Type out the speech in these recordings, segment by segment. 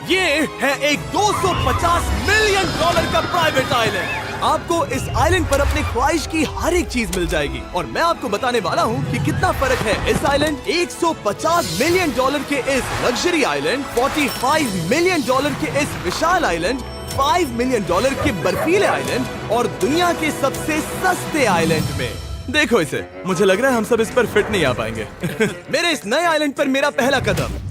ये है एक 250 मिलियन डॉलर का प्राइवेट आइलैंड। आपको इस आइलैंड पर अपनी ख्वाहिश की हर एक चीज मिल जाएगी और मैं आपको बताने वाला हूँ कि कितना फर्क है इस आइलैंड 150 मिलियन डॉलर के इस लग्जरी आइलैंड, 45 मिलियन डॉलर के इस विशाल आइलैंड, 5 मिलियन डॉलर के बर्फीले आइलैंड और दुनिया के सबसे सस्ते आइलैंड में। देखो इसे, मुझे लग रहा है हम सब इस पर फिट नहीं आ पाएंगे। मेरे इस नए आइलैंड पर मेरा पहला कदम।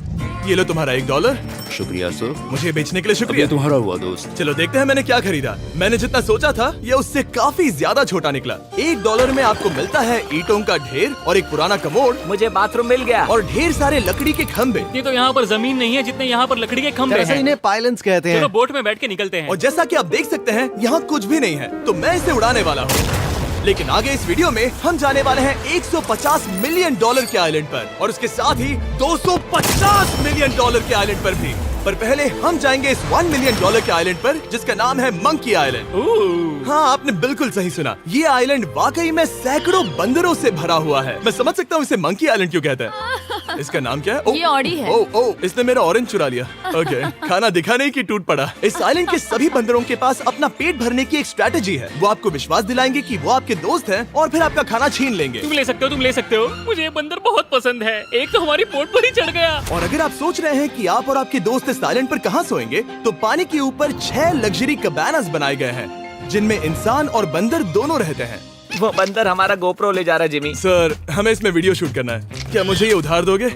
ये लो तुम्हारा $1। शुक्रिया सर। मुझे बेचने के लिए शुक्रिया। ये तुम्हारा हुआ दोस्त। चलो देखते हैं मैंने क्या खरीदा। मैंने जितना सोचा था ये उससे काफी ज्यादा छोटा निकला। $1 में आपको मिलता है ईंटों का ढेर और एक पुराना कमोड। मुझे बाथरूम मिल गया और ढेर सारे लकड़ी के खम्भे। ये तो यहाँ पर जमीन नहीं है जितने यहाँ पर लकड़ी के खंभे हैं। इन्हें पाइलन्स कहते हैं। चलो बोट में बैठ के निकलते हैं। और जैसा कि आप देख सकते हैं यहाँ कुछ भी नहीं है, तो मैं इसे उड़ाने वाला हूँ। लेकिन आगे इस वीडियो में हम जाने वाले हैं 150 मिलियन डॉलर के आइलैंड पर और उसके साथ ही 250 मिलियन डॉलर के आइलैंड पर भी। पर पहले हम जाएंगे इस 1 मिलियन डॉलर के आइलैंड पर जिसका नाम है मंकी आइलैंड। हाँ, आपने बिल्कुल सही सुना। ये आइलैंड वाकई में सैकड़ों बंदरों से भरा हुआ है। मैं समझ सकता हूँ इसे मंकी आइलैंड क्यों कहते हैं। इसका नाम क्या है? ये ऑडी है। ओ, इसने मेरा ऑरेंज चुरा लिया। ओके, खाना दिखा नहीं कि टूट पड़ा। इस आइलैंड के सभी बंदरों के पास अपना पेट भरने की एक स्ट्रेटेजी है। वो आपको विश्वास दिलाएंगे कि वो आपके दोस्त हैं और फिर आपका खाना छीन लेंगे। तुम ले सकते हो, तुम ले सकते हो। मुझे ये बंदर बहुत पसंद है। एक तो हमारी बोट पर ही चढ़ गया। और अगर आप सोच रहे हैं कि आप और आपके दोस्त इस आइलैंड पर कहाँ सोएंगे, तो पानी के ऊपर 6 लग्जरी कबानास बनाए गए हैं जिनमें इंसान और बंदर दोनों रहते हैं। वो बंदर हमारा गोप्रो ले जा रहा है जिमी। सर, हमें इसमें वीडियो शूट करना है। क्या मुझे ये उधार दोगे?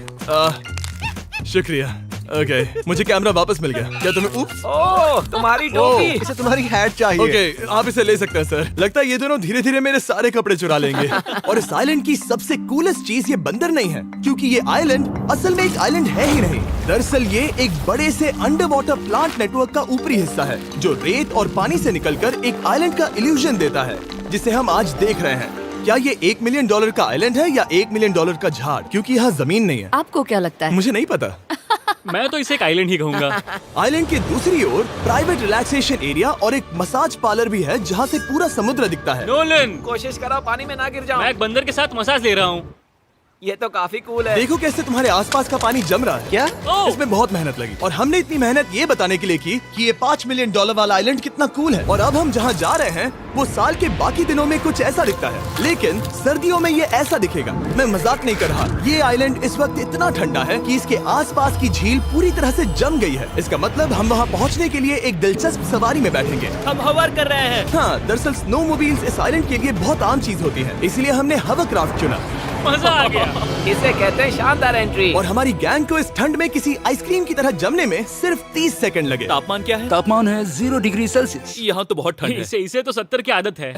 शुक्रिया। ओके, मुझे कैमरा वापस मिल गया। क्या तुम्हें? उप्स। ओह, तुम्हारी टोपी। इसे तुम्हारी हैट चाहिए। ओके, आप इसे ले सकते हैं सर। लगता है ये दोनों धीरे धीरे मेरे सारे कपड़े चुरा लेंगे। और इस आइलैंड की सबसे कूलेस्ट चीज ये बंदर नहीं है, क्योंकि ये आइलैंड असल में एक आइलैंड है ही नहीं। दरअसल ये एक बड़े से अंडर वाटर प्लांट नेटवर्क का ऊपरी हिस्सा है जो रेत और पानी से निकलकर एक आइलैंड का इल्यूजन देता है जिसे हम आज देख रहे हैं। क्या ये $1 मिलियन का आइलैंड है या $1 मिलियन का झाड़? क्योंकि यहाँ जमीन नहीं है। आपको क्या लगता है? मुझे नहीं पता। मैं तो इसे एक आइलैंड ही कहूँगा। आइलैंड के दूसरी ओर प्राइवेट रिलैक्सेशन एरिया और एक मसाज पार्लर भी है जहाँ से पूरा समुद्र दिखता है। नोलन, कोशिश करो पानी में ना गिर जाओ। मैं एक बंदर के साथ मसाज ले रहा हूँ। ये तो काफी कूल है। देखो कैसे तुम्हारे आसपास का पानी जम रहा है। क्या? इसमें बहुत मेहनत लगी और हमने इतनी मेहनत ये बताने के लिए की कि ये $5 मिलियन वाला आइलैंड कितना कूल है। और अब हम जहाँ जा रहे हैं वो साल के बाकी दिनों में कुछ ऐसा दिखता है, लेकिन सर्दियों में ये ऐसा दिखेगा। मैं मजाक नहीं कर रहा। ये आइलैंड इस वक्त इतना ठंडा है कि इसके आसपास की झील पूरी तरह से जम गई है। इसका मतलब हम वहाँ पहुँचने के लिए एक दिलचस्प सवारी में बैठेंगे। हम हवर कर रहे हैं। हाँ, दरअसल स्नोमोबाइल्स इस आइलैंड के लिए बहुत आम चीज होती है, इसलिए हमने हवरक्राफ्ट चुना। मजा आ गया। इसे कहते हैं शानदार एंट्री। और हमारी गैंग को इस ठंड में किसी आइसक्रीम की तरह जमने में सिर्फ 30 सेकंड लगे। तापमान क्या है? तापमान है 0 डिग्री सेल्सियस। यहाँ तो बहुत ठंड है। इसे तो 70 की आदत है।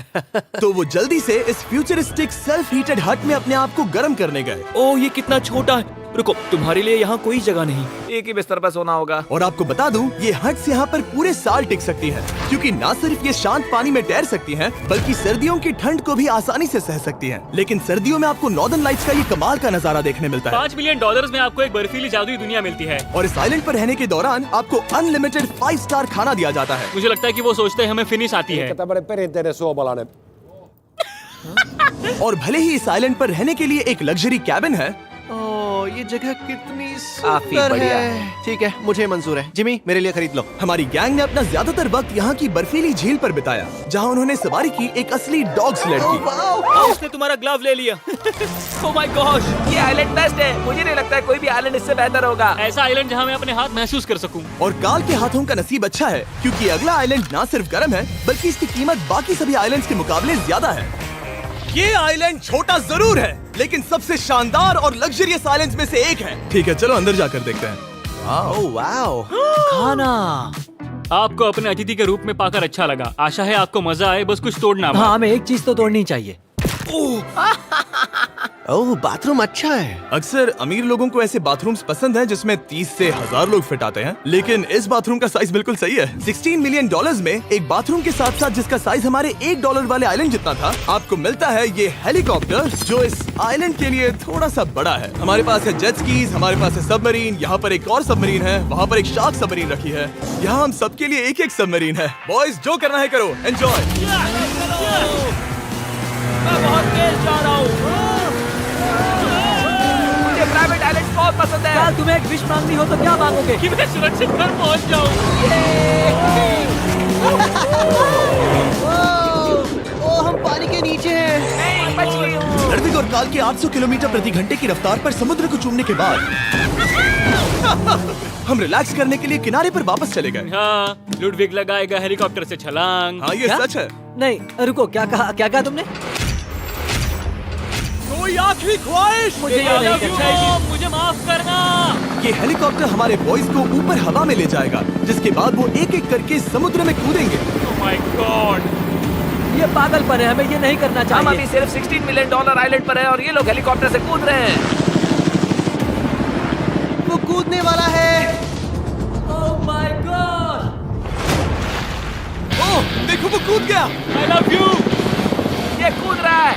तो वो जल्दी से इस फ्यूचरिस्टिक सेल्फ हीटेड हट में अपने आप को गर्म करने गए। ओह, ये कितना छोटा है। रुको, तुम्हारे लिए यहाँ कोई जगह नहीं। एक ही बिस्तर पर सोना होगा। और आपको बता दूं, ये हट्स यहाँ पर पूरे साल टिक सकती है, क्योंकि न सिर्फ ये शांत पानी में तैर सकती हैं, बल्कि सर्दियों की ठंड को भी आसानी से सह सकती हैं। लेकिन सर्दियों में आपको नॉर्दर्न लाइट्स का ये कमाल का नजारा देखने मिलता है। $5 मिलियन में आपको एक बर्फीली जादुई दुनिया मिलती है। और इस आइलैंड पर रहने के दौरान आपको अनलिमिटेड 5 स्टार खाना दिया जाता है। मुझे लगता है कि वो सोचते हैं हमें फिनिश आती है। और भले ही इस आइलैंड पर रहने के लिए एक लग्जरी कैबिन है, ओह, ये जगह कितनी काफी सुंदर बढ़िया है। ठीक है, मुझे मंजूर है। जिमी, मेरे लिए खरीद लो। हमारी गैंग ने अपना ज्यादातर वक्त यहाँ की बर्फीली झील पर बिताया, जहाँ उन्होंने सवारी की एक असली डॉग स्लेड की। उसने तुम्हारा ग्लव ले लिया। ओह माय गॉश, ये आइलैंड बेस्ट है। मुझे नहीं लगता है कोई भी आइलैंड इससे बेहतर होगा। ऐसा आइलैंड जहाँ मैं अपने हाथ महसूस कर सकूं। और काल के हाथों का नसीब अच्छा है, क्योंकि अगला आइलैंड न सिर्फ गर्म है, बल्कि इसकी कीमत बाकी सभी आइलैंड्स के मुकाबले ज्यादा है। ये आइलैंड छोटा जरूर है, लेकिन सबसे शानदार और लग्जरियस आइलैंड्स में से एक है। ठीक है, चलो अंदर जाकर देखते हैं। ओह वाओ, खाना। आपको अपने अतिथि के रूप में पाकर अच्छा लगा। आशा है आपको मजा आए, बस कुछ तोड़ना मत। हाँ, हमें एक चीज तो तोड़नी चाहिए। ओह, बाथरूम अच्छा है। अक्सर अमीर लोगों को ऐसे बाथरूम्स पसंद हैं जिसमें 30 से 1000 लोग फिट आते हैं, लेकिन इस बाथरूम का साइज बिल्कुल सही है। $16 मिलियन में एक बाथरूम के साथ साथ जिसका साइज हमारे $1 वाले आइलैंड जितना था, आपको मिलता है ये हेलीकॉप्टर, जो इस आइलैंड के लिए थोड़ा सा बड़ा है। हमारे पास है जेट स्कीज, हमारे पास है सबमरीन, यहाँ पर एक और सबमरीन है, वहाँ पर एक शार्क सबमरीन रखी है। यहाँ हम सबके लिए एक एक सबमरीन है। बॉयज, जो करना है करो, एंजॉय। मैं बहुत तेज जा रहा हूँ। मुझे प्राइवेट आइलैंड बहुत पसंद है। यार तुम्हें एक विश मांगनी हो तो क्या मांगोगे? कि मैं सुरक्षित घर पहुंच जाऊं। ओ हम पानी के नीचे हैं। नहीं, बच गई हूँ। लड़विग और काल के 800 किलोमीटर प्रति घंटे की रफ्तार पर समुद्र को चूमने के बाद हम रिलैक्स करने के लिए किनारे पर वापस चले गए। हाँ, लुडविग लगाएगा हेलीकॉप्टर से छलांग। हाँ ये क्या? सच है। नहीं रुको, क्या कहा तुमने? कोई आखिरी ख्वाहिश? मुझे ये नहीं करना चाहिए। मुझे माफ करना। ये हेलीकॉप्टर हमारे बॉयज को ऊपर हवा में ले जाएगा, जिसके बाद वो एक एक करके समुद्र में कूदेंगे। Oh my God! ये पागलपन है, हमें ये नहीं करना हम अभी चाहिए। सिर्फ $16 मिलियन आइलैंड पर है और ये लोग हेलीकॉप्टर से कूद रहे हैं। वो कूदने वाला है। Oh my God! ओह देखो वो कूद गया। I love you. ये कूद रहा है।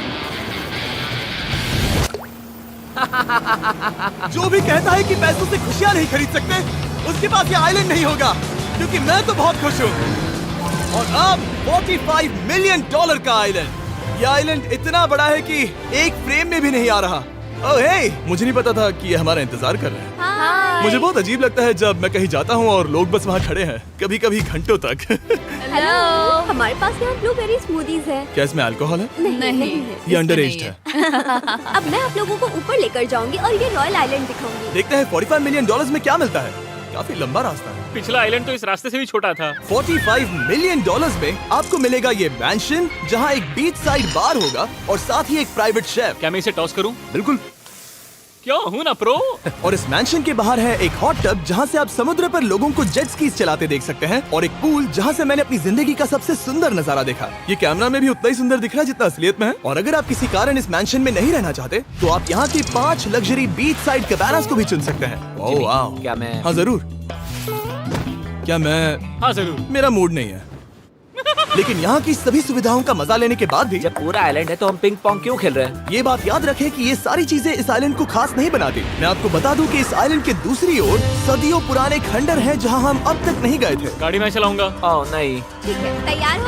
जो भी कहता है कि पैसों से खुशियां नहीं खरीद सकते, उसके पास ये आइलैंड नहीं होगा, क्योंकि मैं तो बहुत खुश हूँ। और अब $45 मिलियन का आइलैंड। ये आइलैंड इतना बड़ा है कि एक फ्रेम में भी नहीं आ रहा। ओह हे, मुझे नहीं पता था कि ये हमारा इंतजार कर रहे हैं। मुझे बहुत अजीब लगता है जब मैं कहीं जाता हूँ और लोग बस वहाँ खड़े हैं, कभी कभी घंटों तक। हेलो, हमारे पास यहाँ ब्लूबेरी स्मूदीज है। क्या इसमें अल्कोहल है? नहीं ये अंडरएज है। अब मैं आप लोगों को ऊपर लेकर जाऊंगी और ये रॉयल आइलैंड दिखाऊंगी। देखते हैं $45 मिलियन में क्या मिलता है। काफी लंबा रास्ता है। पिछला आइलैंड तो इस रास्ते से भी छोटा था। $45 मिलियन में आपको मिलेगा ये मैंशन, जहाँ एक बीच साइड बार होगा और साथ ही एक प्राइवेट शेफ। क्या मैं इसे टॉस करूं? बिल्कुल। क्यों हूं ना प्रो। और इस मैंशन के बाहर है एक हॉट टब, जहाँ से आप समुद्र पर लोगों को जेट स्कीज चलाते देख सकते हैं, और एक पूल जहाँ से मैंने अपनी जिंदगी का सबसे सुंदर नजारा देखा। ये कैमरा में भी उतना ही सुंदर दिख रहा है जितना असलियत में है। और अगर आप किसी कारण इस मैंशन में नहीं रहना चाहते, तो आप यहाँ की 5 लग्जरी बीच साइड कैबानास को भी चुन सकते हैं। ओह वाह। क्या मैं हाँ जरूर। क्या मैं? हाँ जरूर। मेरा मूड नहीं है। लेकिन यहाँ की सभी सुविधाओं का मजा लेने के बाद भी जब पूरा आइलैंड है तो हम पिंग पोंग क्यों खेल रहे हैं? ये बात याद रखें कि ये सारी चीजें इस आइलैंड को खास नहीं बनाती। मैं आपको बता दूं कि इस आइलैंड के दूसरी ओर सदियों पुराने खंडर हैं, जहां हम अब तक नहीं गए थे। गाड़ी मैं चलाऊंगा। ओह नहीं। ठीक है, तैयार हो?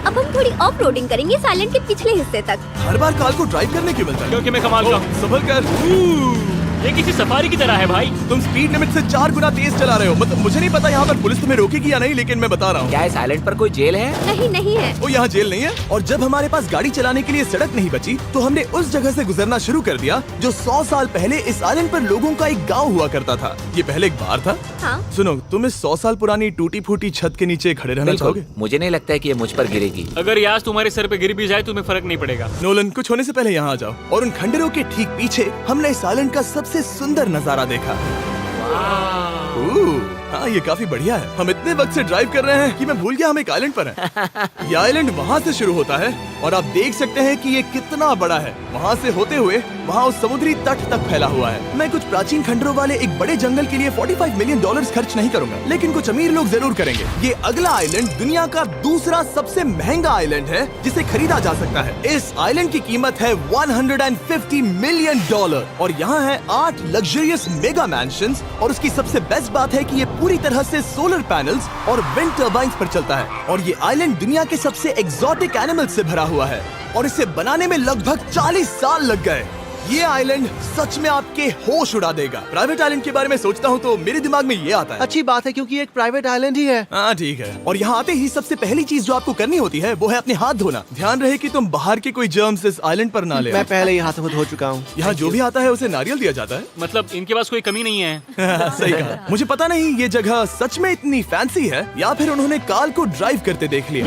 अब हम थोड़ी ऑफ रोडिंग करेंगे इस आइलैंड के पिछले हिस्से तक। हर बार कार को ड्राइव करने क्यों मिलता है? क्योंकि मैं कमाल का हूं। संभल कर। ये किसी सफारी की तरह है भाई। तुम स्पीड लिमिट से 4 गुना तेज चला रहे हो। मतलब मुझे नहीं पता यहाँ पर पुलिस तुम्हें रोकेगी या नहीं, लेकिन मैं बता रहा हूँ। क्या इस आइलैंड पर कोई जेल है? नहीं है। वो यहाँ जेल नहीं है। और जब हमारे पास गाड़ी चलाने के लिए सड़क नहीं बची, तो हमने उस जगह से गुजरना शुरू कर दिया जो 100 साल पहले इस आइलैंड पर लोगों का एक गाँव हुआ करता था। ये पहले एक बार था। हाँ। सुनो, तुम इस 100 साल पुरानी टूटी फूटी छत के नीचे खड़े रहना बिल्कुल। चाहोगे? मुझे नहीं लगता है कि ये मुझ पर गिरेगी। अगर ये आज तुम्हारे सर पे गिर भी जाए तुम्हें फर्क नहीं पड़ेगा। नोलन, कुछ होने से पहले यहाँ आ जाओ। और उन खंडरों के ठीक पीछे हमने इस आइलैंड का सबसे सुंदर नजारा देखा। हाँ, ये काफी बढ़िया है। हम इतने वक्त से ड्राइव कर रहे हैं कि मैं भूल गया हम एक आइलैंड पर हैं। ये आइलैंड वहाँ से शुरू होता है और आप देख सकते हैं कि ये कितना बड़ा है। वहाँ से होते हुए वहाँ उस समुद्री तट तक फैला हुआ है। मैं कुछ प्राचीन खंडरों वाले एक बड़े जंगल के लिए $45 मिलियन खर्च नहीं करूंगा, लेकिन कुछ अमीर लोग जरूर करेंगे। ये अगला आइलैंड दुनिया का दूसरा सबसे महंगा आइलैंड है जिसे खरीदा जा सकता है। इस आइलैंड की कीमत है $150 मिलियन और यहाँ है 8 लग्जरियस मेगा मैंशंस। और उसकी सबसे बेस्ट बात है कि ये पूरी तरह से सोलर पैनल्स और विंड टर्बाइन्स पर चलता है। और ये आइलैंड दुनिया के सबसे एक्सोटिक एनिमल्स से भरा हुआ है और इसे बनाने में लगभग 40 साल लग गए। ये आइलैंड सच में आपके होश उड़ा देगा। प्राइवेट आइलैंड के बारे में सोचता हूँ तो मेरे दिमाग में ये आता है। अच्छी बात है क्योंकि एक प्राइवेट आइलैंड ही है। हाँ ठीक है। और यहाँ आते ही सबसे पहली चीज जो आपको करनी होती है वो है अपने हाथ धोना। ध्यान रहे कि तुम बाहर के कोई जर्म्स इस आइलैंड पर ना ले। मैं पहले ही हाथों धो चुका हूँ। यहाँ जो भी आता है उसे नारियल दिया जाता है। मतलब इनके पास कोई कमी नहीं है। सही कहा। मुझे पता नहीं ये जगह सच में इतनी फैंसी है या फिर उन्होंने कार को ड्राइव करते देख लिया,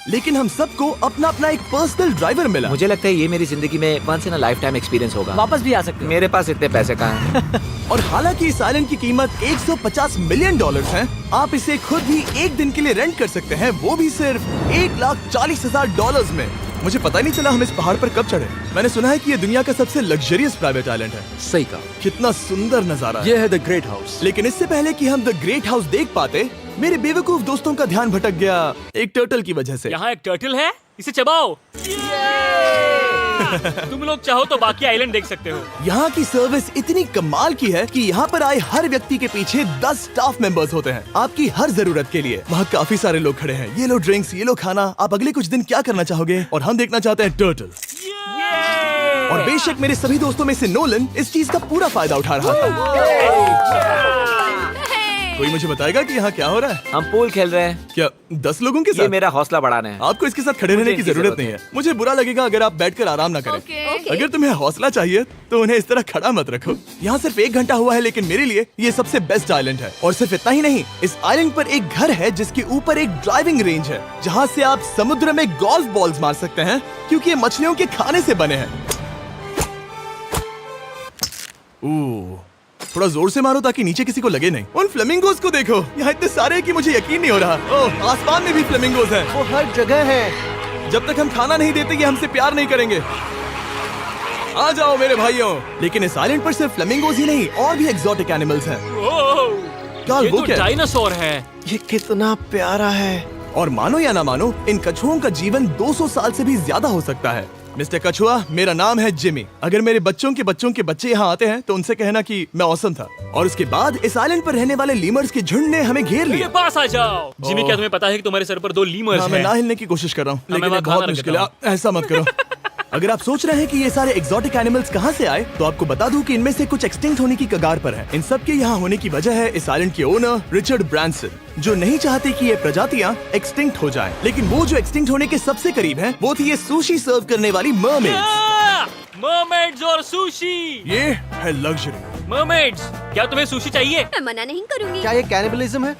लेकिन हम सबको अपना अपना एक पर्सनल ड्राइवर मिला। मुझे लगता है ये मेरी जिंदगी में once in a lifetime experience होगा। वापस भी आ सकते हो। मेरे पास इतने पैसे कहाँ हैं? और हालांकि इस आइलैंड की कीमत $150 मिलियन है, आप इसे खुद भी एक दिन के लिए रेंट कर सकते हैं, वो भी सिर्फ $1,40,000 में। मुझे पता ही नहीं चला हम इस पहाड़ पर कब चढ़े। मैंने सुना है कि ये दुनिया का सबसे लग्जरियस प्राइवेट आइलैंड है। सही कहा। कितना सुंदर नजारा है। ये है द ग्रेट हाउस। लेकिन इससे पहले कि हम द ग्रेट हाउस देख पाते, मेरे बेवकूफ दोस्तों का ध्यान भटक गया एक टर्टल की वजह से। यहाँ एक टर्टल है, इसे चबाओ। तुम लोग चाहो तो बाकी आइलैंड देख सकते हो। यहाँ की सर्विस इतनी कमाल की है कि यहाँ पर आए हर व्यक्ति के पीछे 10 स्टाफ मेंबर्स होते हैं आपकी हर जरूरत के लिए। वहाँ काफी सारे लोग खड़े हैं। ये लो ड्रिंक्स, ये लो खाना। आप अगले कुछ दिन क्या करना चाहोगे? और हम देखना चाहते हैं टर्टल। और बेशक मेरे सभी दोस्तों में से नोलन इस चीज का पूरा फायदा उठा रहा था। कोई मुझे बताएगा कि यहाँ क्या हो रहा है? हम पूल खेल रहे हैं। क्या 10 लोगों के ये साथ? मेरा हौसला बढ़ाना है। आपको इसके साथ खड़े रहने की इनकी जरूरत जरूरत नहीं है। मुझे बुरा लगेगा अगर आप बैठकर आराम ना करें। ओके। अगर तुम्हें हौसला चाहिए तो उन्हें इस तरह खड़ा मत रखो। यहाँ सिर्फ 1 घंटा हुआ है लेकिन मेरे लिए ये सबसे बेस्ट आइलैंड है। और सिर्फ इतना ही नहीं, इस आइलैंड पर एक घर है जिसके ऊपर एक ड्राइविंग रेंज है जहाँ से आप समुद्र में गोल्फ बॉल्स मार सकते हैं क्योंकि ये मछलियों के खाने से बने हैं। थोड़ा जोर से मारो ताकि नीचे किसी को लगे नहीं। उन फ्लेमिंगोज को देखो, यहाँ इतने सारे हैं कि मुझे यकीन नहीं हो रहा। ओह, आसमान में भी फ्लेमिंगोज हैं। वो हर जगह है। जब तक हम खाना नहीं देते ये हमसे प्यार नहीं करेंगे। आ जाओ मेरे भाइयों। लेकिन इस आइलैंड पर सिर्फ फ्लेमिंगोज ही नहीं और भी एक्सोटिक एनिमल्स हैं। काल, ये वो तो क्या है? डायनासोर है। ये कितना प्यारा है। और मानो या ना मानो, इन कछुओं का जीवन 200 साल से भी ज्यादा हो सकता है। मिस्टर कछुआ, मेरा नाम है जिमी। अगर मेरे बच्चों के बच्चे यहाँ आते हैं तो उनसे कहना कि मैं औसम था। और उसके बाद इस आइलैंड पर रहने वाले लीमर्स के झुंड ने हमें घेर मेरे लिया। पास आ जाओ। जिमी, क्या तुम्हें पता है कि तुम्हारे सर पर 2 लीमर्स हाँ, मैं हैं? ना हिलने की कोशिश कर रहा हूँ मैं लेकिन वहाँ ये बहुत खाना मुश्किल है। रख ऐसा मत करो। अगर आप सोच रहे हैं कि ये सारे एक्सोटिक एनिमल्स कहाँ से आए, तो आपको बता दूं कि इनमें से कुछ एक्सटिंक्ट होने की कगार पर हैं। इन सब के यहाँ होने की वजह है इस आइलैंड के ओनर रिचर्ड ब्रांसन, जो नहीं चाहते कि ये प्रजातियाँ एक्सटिंक्ट हो जाएं। लेकिन वो जो एक्सटिंक्ट होने के सबसे करीब हैं, वो थी ये सुशी सर्व करने वाली मरमेड्स। मरमेड्स और सुशी। ये है लग्जरी। मरमेड्स, क्या तुम्हें सुशी चाहिए? मैं मना नहीं करूंगी। क्या ये कैनिबलिज्म है?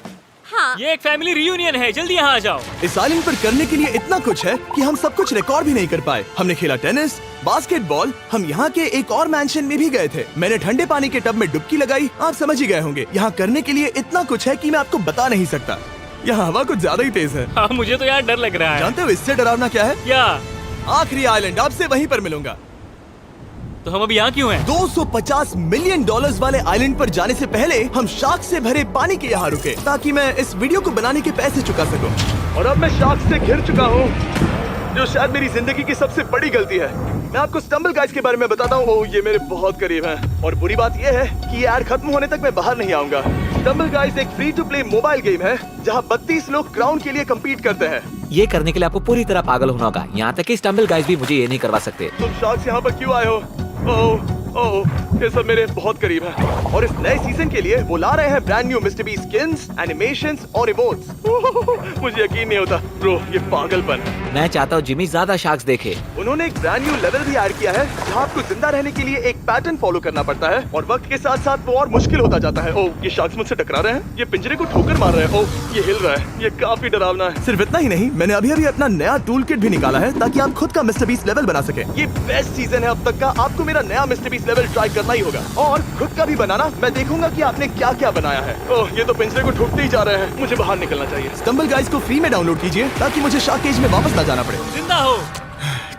हाँ। ये एक फैमिली रियूनियन है, जल्दी यहाँ आ जाओ। इस आइलैंड पर करने के लिए इतना कुछ है कि हम सब कुछ रिकॉर्ड भी नहीं कर पाए। हमने खेला टेनिस, बास्केटबॉल, हम यहाँ के एक और मैंशन में भी गए थे। मैंने ठंडे पानी के टब में डुबकी लगाई। आप समझ ही गए होंगे, यहाँ करने के लिए इतना कुछ है कि मैं आपको बता नहीं सकता। यहाँ हवा कुछ ज्यादा ही तेज है। हाँ, मुझे तो यार डर लग रहा है। जानते हो इससे डरावना क्या है? क्या? आखिरी आइलैंड, आपसे वहीं पर मिलूंगा। तो हम अभी यहाँ क्यों हैं? $250 मिलियन वाले आइलैंड पर जाने से पहले हम शार्क से भरे पानी के यहाँ रुके ताकि मैं इस वीडियो को बनाने के पैसे चुका सकूं। और अब मैं शार्क से घिर चुका हूँ, जो शायद मेरी जिंदगी की सबसे बड़ी गलती है। मैं आपको स्टम्बल गाइज के बारे में बताता हूँ। ओह, ये मेरे बहुत करीब हैं। और बुरी बात यह है कि ये ऐड खत्म होने तक मैं बाहर नहीं आऊंगा। स्टम्बल गाइज एक free to play mobile game है जहाँ 32 लोग क्राउन के लिए कम्पीट करते हैं। ये करने के लिए आपको पूरी तरह पागल होना होगा। यहाँ तक कि स्टम्बल गाइज भी मुझे ये नहीं करवा सकते। तुम शार्क्स यहाँ पर क्यों आए हो? ओह, ये सब मेरे बहुत करीब है। और इस नए सीजन के लिए वो ला रहे हैं brand new mister beast skins, animations और इमोट्स। मुझे यकीन नहीं होता ब्रो, ये पागलपन। मैं चाहता हूँ जिमी ज्यादा शार्क्स देखे। उन्होंने एक ब्रांड न्यू लेवल भी ऐड किया है जहाँ आपको जिंदा रहने के लिए एक पैटर्न फॉलो करना पड़ता है और वक्त के साथ साथ वो और मुश्किल होता जाता है। ओह, ये शार्क्स मुझसे टकरा रहे हैं, ये पिंजरे को ठोकर मार रहे हैं। ओह, ये हिल रहा है, ये काफी डरावना है। सिर्फ इतना ही नहीं, मैंने अभी अपना नया टूल किट भी निकाला है ताकि आप खुद का मिस्टर बीस्ट लेवल बना सके। ये बेस्ट सीजन है अब तक का। आपको मेरा नया मिस्टर बीस्ट लेवल ट्राई करना ही होगा और खुद का भी बनाना। मैं देखूंगा कि आपने क्या क्या बनाया है। ओह, ये तो पिंजरे को ठोकते ही जा रहे हैं। मुझे बाहर निकलना चाहिए। स्टम्बल गाइज को फ्री में डाउनलोड कीजिए ताकि मुझे शार्क केज में वापस ना जाना पड़े। जिंदा हो।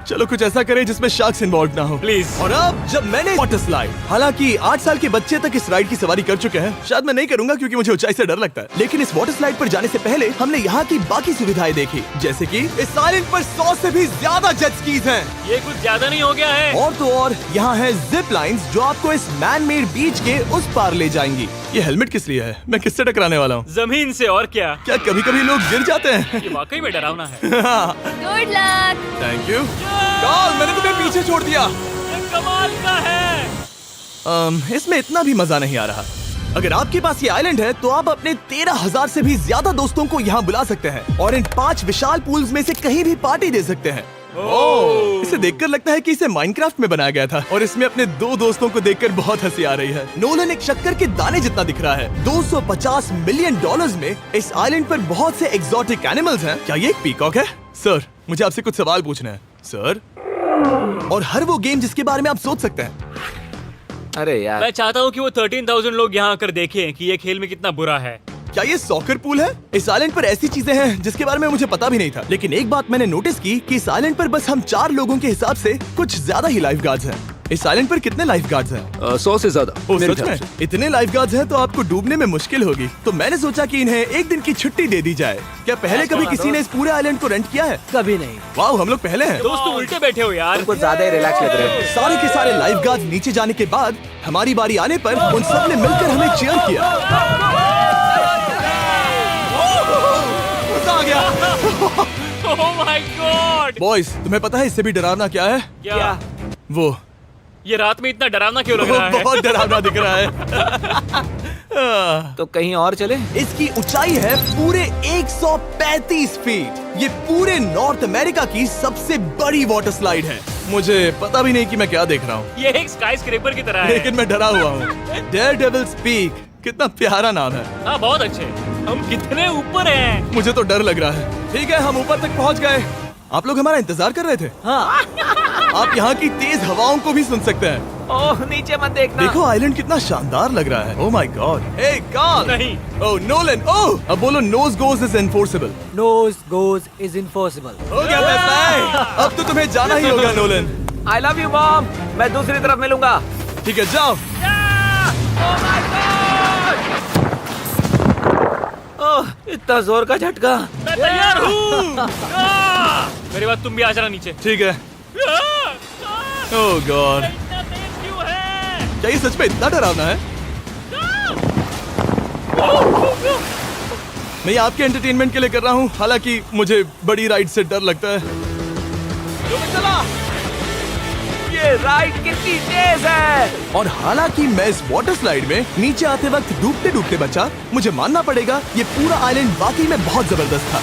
चलो कुछ ऐसा करें जिसमें शार्क्स इन्वॉल्व ना हो प्लीज। और अब जब मैंने वाटर स्लाइड, हालांकि 8 साल के बच्चे तक इस राइड की सवारी कर चुके हैं, शायद मैं नहीं करूंगा क्योंकि मुझे ऊंचाई से डर लगता है। लेकिन इस वाटर स्लाइड पर जाने से पहले हमने यहाँ की बाकी सुविधाएं देखी, जैसे कि इस आइलैंड पर 100 से भी ज्यादा जेट स्कीज हैं। ये कुछ ज्यादा नहीं हो गया है? और तो और यहाँ है जिप लाइन्स जो आपको इस मैन मेड बीच के उस पार ले जाएंगी। ये हेलमेट किस लिए है? मैं किससे टकराने वाला हूँ? जमीन से, और क्या? क्या कभी कभी लोग गिर जाते हैं? ये वाकई में डरावना है। Good luck. Thank you. Karl, मैंने तुम्हें पीछे छोड़ दिया। ये कमाल का है। इसमें इतना भी मजा नहीं आ रहा। अगर आपके पास ये आइलैंड है तो आप अपने 13,000 से भी ज्यादा दोस्तों को यहाँ बुला सकते हैं और इन 5 विशाल पूल्स में से कहीं भी पार्टी दे सकते हैं। ओह, इसे देखकर लगता है कि इसे माइनक्राफ्ट में बनाया गया था और इसमें अपने 2 दोस्तों को देखकर बहुत हंसी आ रही है। नोलन एक शक्कर के दाने जितना दिख रहा है। $250 मिलियन में इस आइलैंड पर बहुत से एक्सोटिक एनिमल्स हैं। क्या ये एक पीकॉक है? सर, मुझे आपसे कुछ सवाल पूछना है सर। और हर वो गेम जिसके बारे में आप सोच सकते हैं। अरे यार, मैं चाहता हूँ कि वो 13,000 लोग यहाँ आकर देखें कि ये खेल में कितना बुरा है। क्या ये सॉकर पूल है? इस आइलैंड पर ऐसी चीजें हैं जिसके बारे में मुझे पता भी नहीं था। लेकिन एक बात मैंने नोटिस की कि इस आइलैंड पर बस हम 4 लोगों के हिसाब से कुछ ज्यादा ही लाइफ गार्ड्स हैं। इस आइलैंड पर कितने लाइफ गार्ड्स हैं? 100 से ज्यादा। ओह, मेरे सच ख्याल में? से। इतने लाइफ गार्ड्स हैं तो आपको डूबने में मुश्किल होगी। तो मैंने सोचा कि इन्हें एक दिन की छुट्टी दे दी जाए। क्या पहले कभी किसी ने इस पूरे आइलैंड को रेंट किया है? कभी नहीं। वाह, हम लोग पहले हैं। दोस्त, तुम उल्टे बैठे हो यार। कुछ ज्यादा ही रिलैक्स लग रहे हो। सारे के सारे लाइफ गार्ड्स नीचे जाने के बाद हमारी बारी आने पर उन सब ने मिलकर हमें चीयर किया। मजा आ गया। ओह माय गॉड। बॉयज, तुम्हें पता है इससे भी डरावना क्या है? क्या? वो ये रात में इतना डरावना क्यों लग रहा है? बहुत डरावना दिख रहा है। तो कहीं और चले? इसकी ऊंचाई है पूरे 135 फीट। ये पूरे नॉर्थ अमेरिका की सबसे बड़ी वाटर स्लाइड है। मुझे पता भी नहीं कि मैं क्या देख रहा हूँ, ये एक स्काई स्क्रेपर की तरह है। लेकिन मैं डरा हुआ हूँ। डेयरडेविल्स पीक, कितना प्यारा नाम है। हाँ बहुत अच्छे। हम कितने ऊपर हैं? मुझे तो डर लग रहा है। ठीक है, हम ऊपर तक पहुँच गए। आप लोग हमारा इंतजार कर रहे थे। हाँ। आप यहाँ की तेज हवाओं को भी सुन सकते हैं। ओह नीचे मत देखना। देखो आइलैंड कितना शानदार लग रहा है। Oh my God. Hey Karl. नहीं। Oh Nolan. ओह अब बोलो nose goes is enforceable. Nose goes is impossible. हो गया फैसला। अब तो तुम्हें जाना ही होगा Nolan. I love you mom. मैं दूसरी तरफ मिलूंगा। ठीक है जाओ। ओह इतना जोर का झटका। मैं तैयार हूँ। मेरे बाद तुम भी आ जाना नीचे। ठीक है। ओह गॉड, इतना तेज क्यों है? क्या ये सच में इतना डरावना है? मैं ये आपके एंटरटेनमेंट के लिए कर रहा हूँ, हालांकि मुझे बड़ी राइड से डर लगता है। चला। ये राइड कितनी तेज है। और हालांकि मैं इस वाटर स्लाइड में नीचे आते वक्त डूबते डूबते बचा, मुझे मानना पड़ेगा ये पूरा आइलैंड वाकई में बहुत जबरदस्त था।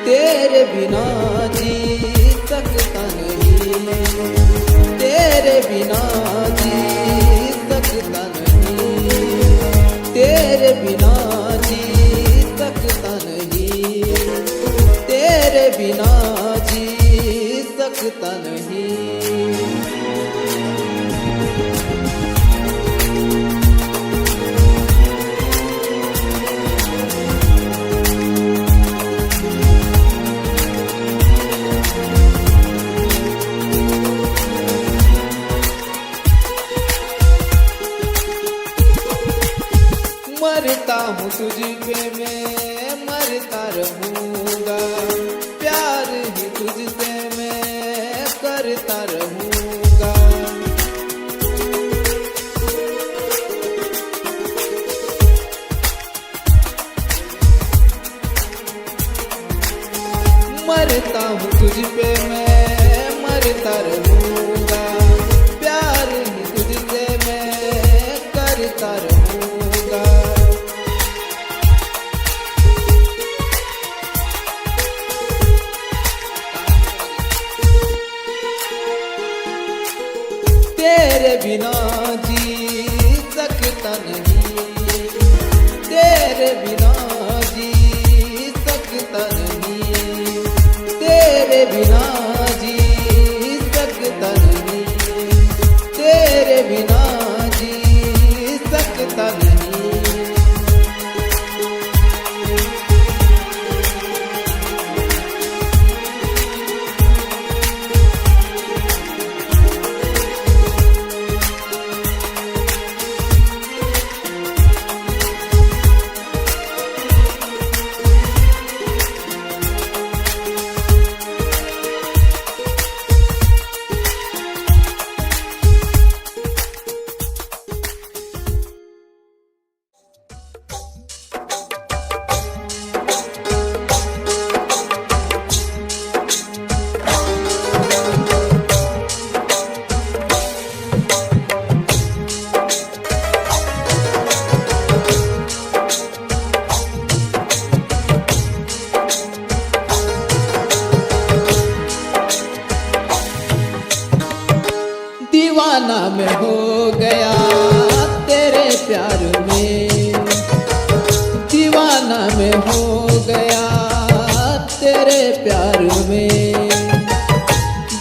तेरे बिना जी सकता नहीं, तेरे बिना जी सकता नहीं, तेरे बिना जी सकता नहीं, तेरे बिना जी सकता नहीं। मरता हूँ तुझ पे मैं मरता रहूँगा, प्यार ही तुझसे मैं करता रहूँगा। बिना जी सकता नहीं, तेरे बिना जी सकता नहीं, तेरे बिना जी सकता नहीं, तेरे बिना जी सकता नहीं। दीवाना मैं हो गया तेरे प्यार में, दीवाना मैं हो गया तेरे प्यार में,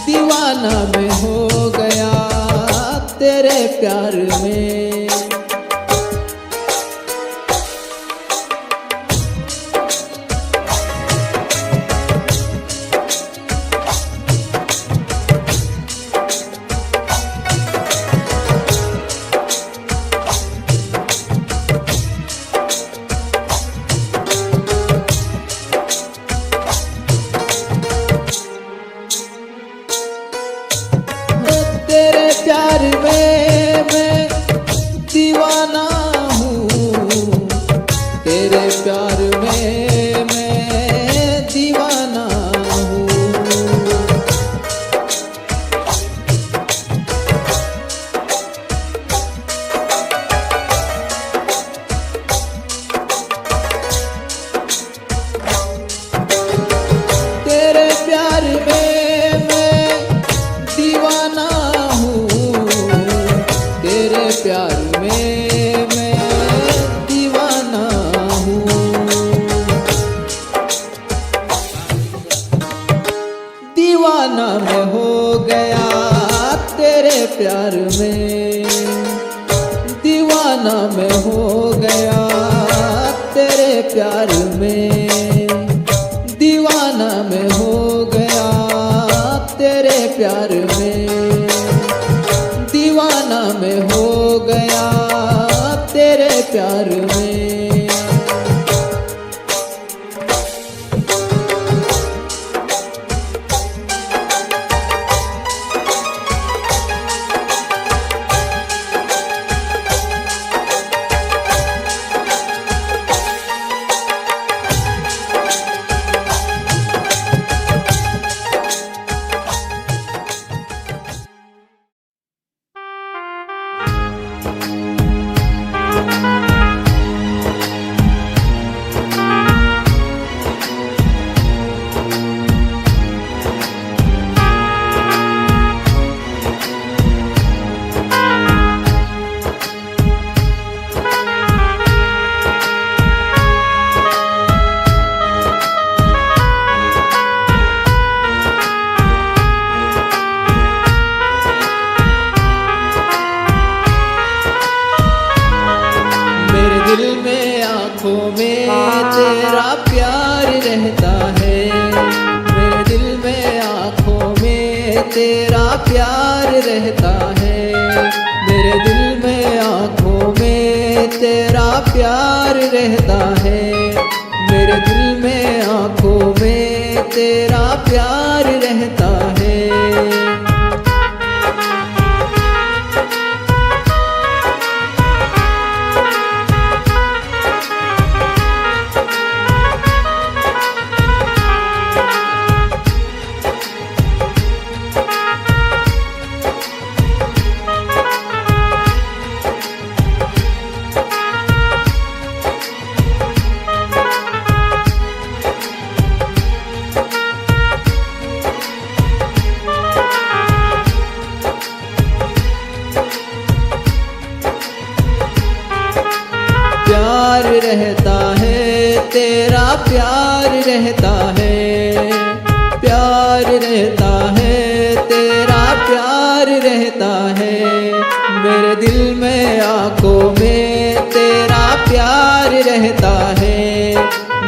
दीवाना मैं हो गया तेरे प्यार में। तेरे प्यार में मैं दीवाना हूँ, तेरे प्यार में मैं दीवाना हूँ। तेरे प्यार में मैं दीवाना हूँ, तेरे प्यार में मैं दीवाना हूँ। दीवाना मैं हो गया तेरे प्यार में, दीवाना मैं हो गया तेरे प्यार में, दीवाना मैं हो गया तेरे प्यार में, दीवाना मैं हो गया तेरे प्यार में। दिल में आँखों में तेरा प्यार रहता है, मेरे दिल में आँखों में तेरा प्यार रहता है, मेरे दिल में आँखों में तेरा प्यार रहता है, मेरे दिल में आँखों में तेरा प्यार रहता है। रहता है, तेरा प्यार रहता है, प्यार रहता है, तेरा प्यार रहता है। मेरे दिल में आंखों में तेरा प्यार रहता है,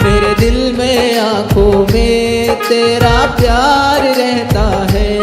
मेरे दिल में आंखों में तेरा प्यार रहता है।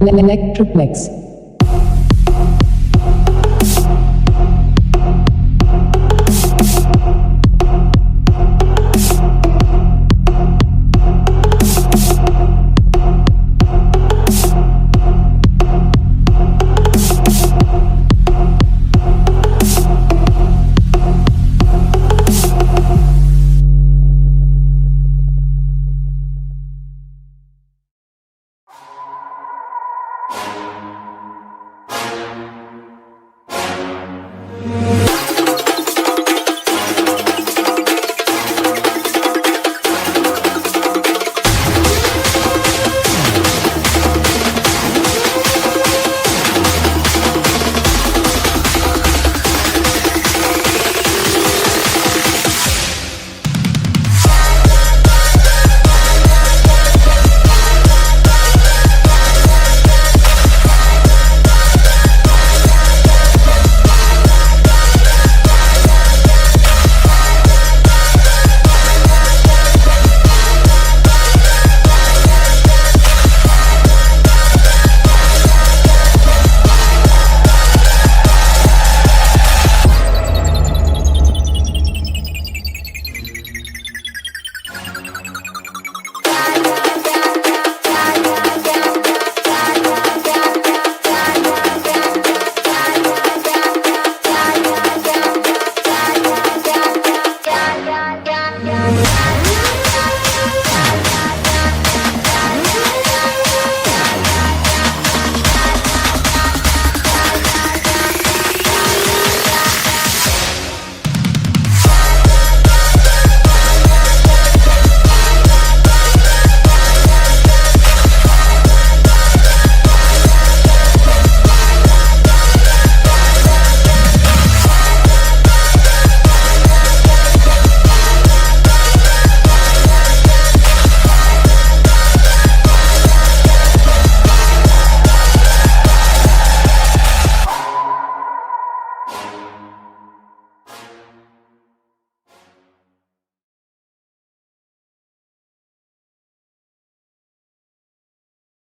Electroplex.